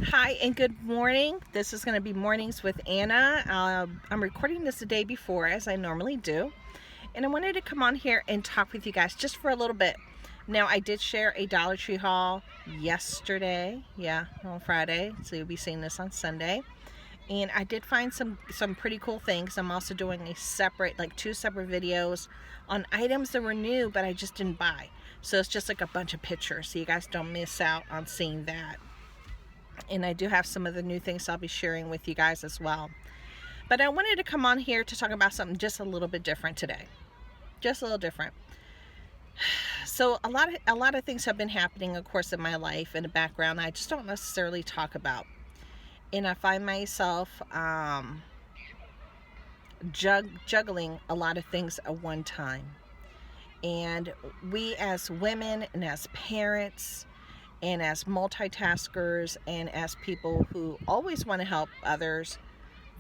Hi and good morning. This is going to be Mornings with Anna. I'm recording this the day before, as I normally do, and I wanted to come on here and talk with you guys just for a little bit. Now, I did share a Dollar Tree haul yesterday, on Friday, so you'll be seeing this on Sunday. And I did find some pretty cool things. I'm also doing a separate, like two separate videos on items that were new, but I just didn't buy. So it's just like a bunch of pictures, so you guys don't miss out on seeing that. And I do have some of the new things I'll be sharing with you guys as well. But I wanted to come on here to talk about something just a little bit different today. Just a little different. So a lot of things have been happening, of course, in my life in the background I just don't necessarily talk about. And I find myself juggling a lot of things at one time. And we as women and as parents and as multitaskers and as people who always want to help others,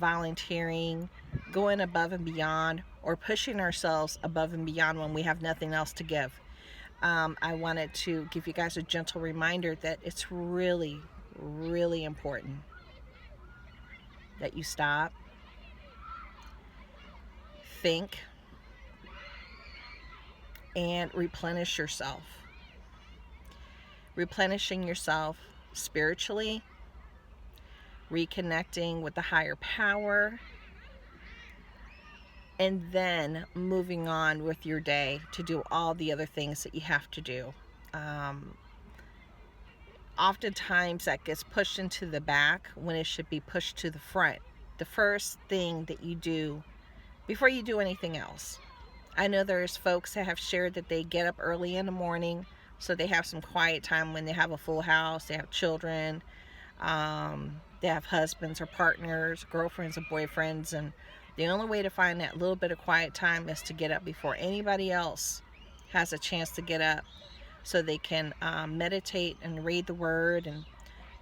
volunteering, going above and beyond, or pushing ourselves above and beyond when we have nothing else to give. I wanted to give you guys a gentle reminder that it's really, really important that you stop, think, and replenish yourself. Replenishing yourself spiritually, reconnecting with the higher power, and then moving on with your day to do all the other things that you have to do. Oftentimes that gets pushed into the back when it should be pushed to the front. The first thing that you do before you do anything else. I know there's folks that have shared that they get up early in the morning so they have some quiet time when they have a full house, they have children, they have husbands or partners, girlfriends or boyfriends, and the only way to find that little bit of quiet time is to get up before anybody else has a chance to get up so they can meditate and read the word and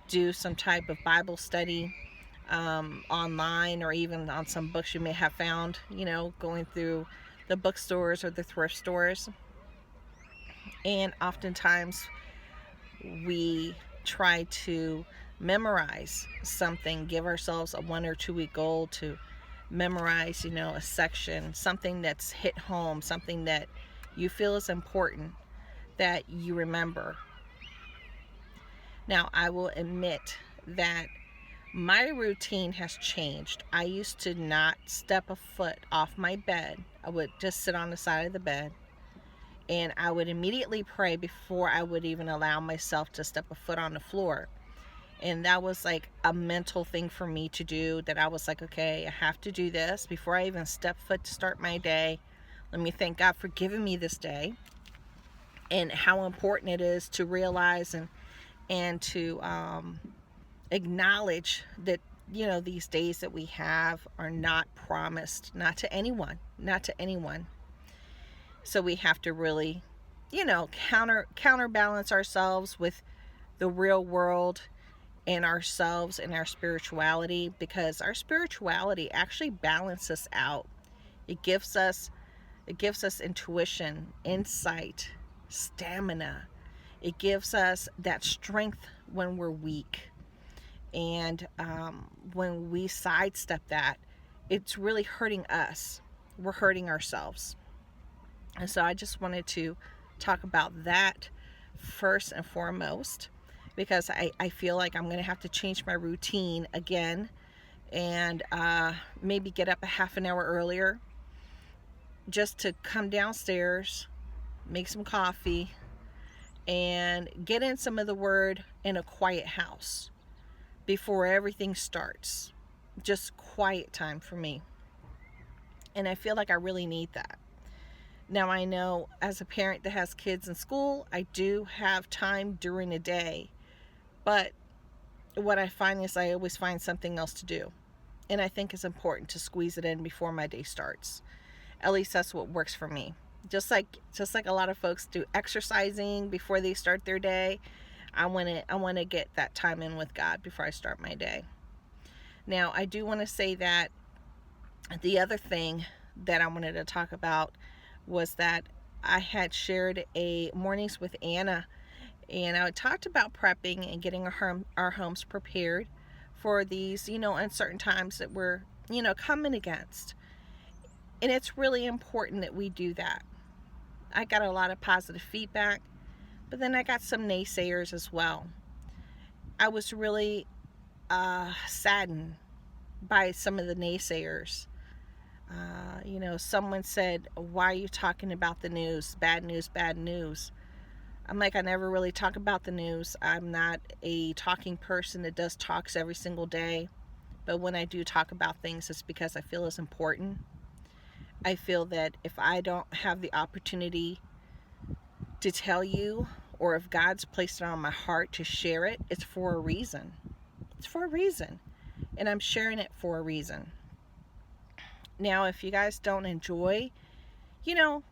do some type of Bible study online, or even on some books you may have found, going through the bookstores or the thrift stores. And oftentimes we try to memorize something, give ourselves a 1 or 2 week goal to memorize, a section, something that's hit home, something that you feel is important that you remember. Now, I will admit that my routine has changed. I used to not step a foot off my bed. I would just sit on the side of the bed and I would immediately pray before I would even allow myself to step a foot on the floor. And that was like a mental thing for me to do, that I was like, okay, I have to do this before I even step foot to start my day. Let me thank God for giving me this day, and how important it is to realize and to acknowledge that these days that we have are not promised, not to anyone. So we have to really counterbalance ourselves with the real world and ourselves and our spirituality, because our spirituality actually balances out. It gives us intuition, insight, stamina. It gives us that strength when we're weak. And when we sidestep that, it's really hurting us. We're hurting ourselves. And so I just wanted to talk about that first and foremost, because I feel like I'm going to have to change my routine again, and maybe get up a half an hour earlier just to come downstairs, make some coffee, and get in some of the word in a quiet house before everything starts. Just quiet time for me. And I feel like I really need that. Now, I know as a parent that has kids in school, I do have time during the day. But what I find is I always find something else to do. And I think it's important to squeeze it in before my day starts. At least that's what works for me. Just like a lot of folks do exercising before they start their day, I want to get that time in with God before I start my day. Now, I do want to say that the other thing that I wanted to talk about was that I had shared a Mornings with Anna And I talked about prepping and getting our homes prepared for these, uncertain times that we're, coming against. And it's really important that we do that. I got a lot of positive feedback, but then I got some naysayers as well. I was really saddened by some of the naysayers. Someone said, "Why are you talking about the news? Bad news, bad news." I'm like, I never really talk about the news. I'm not a talking person that does talks every single day. But when I do talk about things, it's because I feel it's important. I feel that if I don't have the opportunity to tell you, or if God's placed it on my heart to share it, it's for a reason. It's for a reason. And I'm sharing it for a reason. Now, if you guys don't enjoy,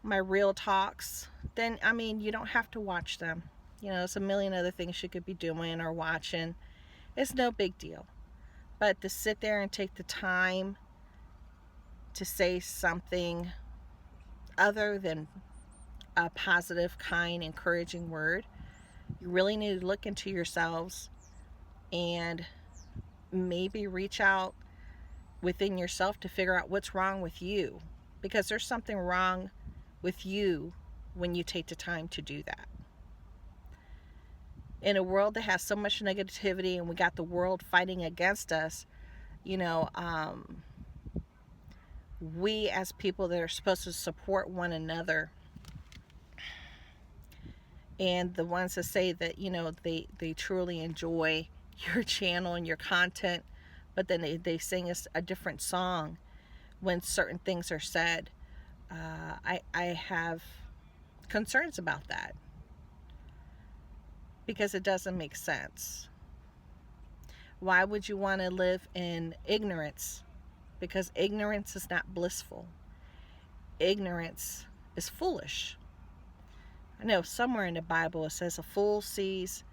my real talks, then, you don't have to watch them. There's a million other things you could be doing or watching. It's no big deal. But to sit there and take the time to say something other than a positive, kind, encouraging word, you really need to look into yourselves and maybe reach out within yourself to figure out what's wrong with you, because there's something wrong with you when you take the time to do that. In a world that has so much negativity and we got the world fighting against us, we as people that are supposed to support one another, and the ones that say that they truly enjoy your channel and your content, but then they sing a different song when certain things are said, I have concerns about that, because it doesn't make sense. Why would you want to live in ignorance? Because ignorance is not blissful. Ignorance is foolish. I know somewhere in the Bible it says a fool sees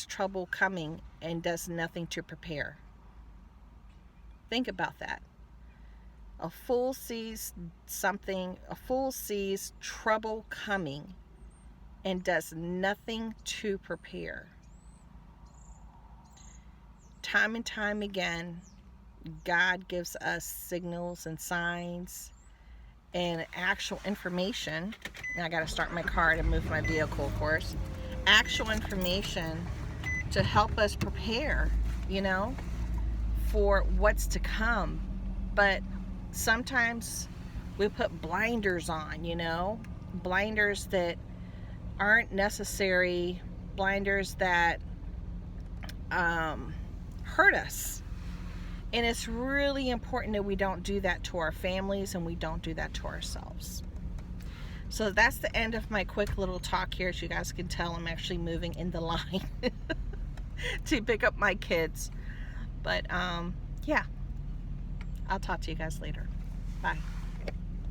trouble coming and does nothing to prepare. Think about that. A fool sees trouble coming and does nothing to prepare. Time and time again, God gives us signals and signs and actual information. Now I got to start my car to move my vehicle, of course. Actual information to help us prepare, for what's to come. But sometimes we put blinders on, blinders that aren't necessary, blinders that hurt us. And it's really important that we don't do that to our families and we don't do that to ourselves. So that's the end of my quick little talk here. As you guys can tell, I'm actually moving in the line to pick up my kids. But yeah, I'll talk to you guys later. Bye.